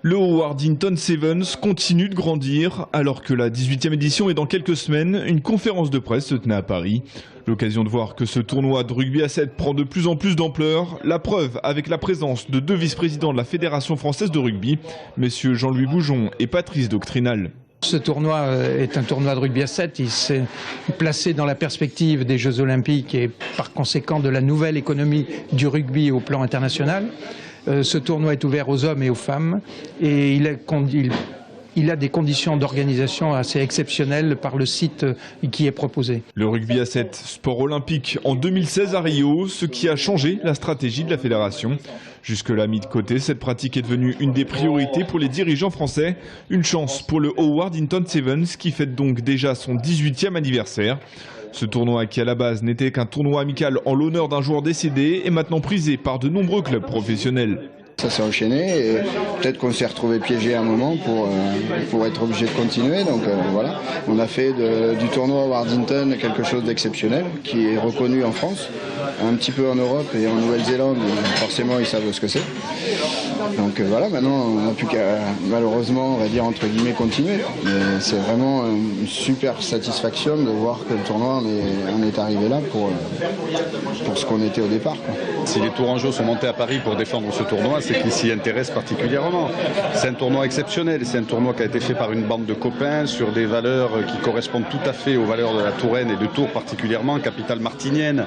Le Howardington Sevens continue de grandir alors que la 18e édition est dans quelques semaines. Une conférence de presse se tenait à Paris. L'occasion de voir que ce tournoi de rugby à 7 prend de plus en plus d'ampleur. La preuve avec la présence de deux vice-présidents de la Fédération française de rugby, messieurs Jean-Louis Boujon et Patrice Doctrinal. Ce tournoi est un tournoi de rugby à 7, il s'est placé dans la perspective des Jeux Olympiques et par conséquent de la nouvelle économie du rugby au plan international. Ce tournoi est ouvert aux hommes et aux femmes et il a des conditions d'organisation assez exceptionnelles par le site qui est proposé. Le rugby à 7, sport olympique en 2016 à Rio, ce qui a changé la stratégie de la fédération. Jusque-là mis de côté, cette pratique est devenue une des priorités pour les dirigeants français. Une chance pour le Howardington Sevens qui fête donc déjà son 18e anniversaire. Ce tournoi qui à la base n'était qu'un tournoi amical en l'honneur d'un joueur décédé est maintenant prisé par de nombreux clubs professionnels. Ça s'est enchaîné et peut-être qu'on s'est retrouvé piégé à un moment pour être obligé de continuer. Donc voilà, on a fait du tournoi Howardington quelque chose d'exceptionnel qui est reconnu en France, un petit peu en Europe et en Nouvelle-Zélande, forcément ils savent ce que c'est. Donc voilà, maintenant on n'a plus qu'à malheureusement, on va dire entre guillemets, continuer. Mais c'est vraiment une super satisfaction de voir que le tournoi, on est arrivé là pour ce qu'on était au départ, quoi. Si les Tourangeaux sont montés à Paris pour défendre ce tournoi, c'est qu'ils s'y intéressent particulièrement. C'est un tournoi exceptionnel, c'est un tournoi qui a été fait par une bande de copains sur des valeurs qui correspondent tout à fait aux valeurs de la Touraine et de Tours particulièrement, capitale martinienne,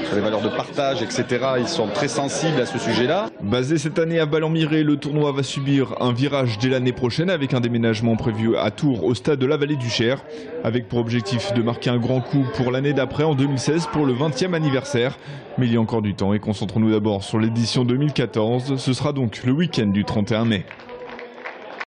sur les valeurs de partage, etc. Ils sont très sensibles à ce sujet-là. Basé cette année à Ballon-Miré, le tournoi va subir un virage dès l'année prochaine avec un déménagement prévu à Tours au stade de la Vallée du Cher, avec pour objectif de marquer un grand coup pour l'année d'après en 2016 pour le 20e anniversaire. Mais il y a encore du temps et concentrons-nous d'abord sur l'édition 2014. Ce sera donc le week-end du 31 mai.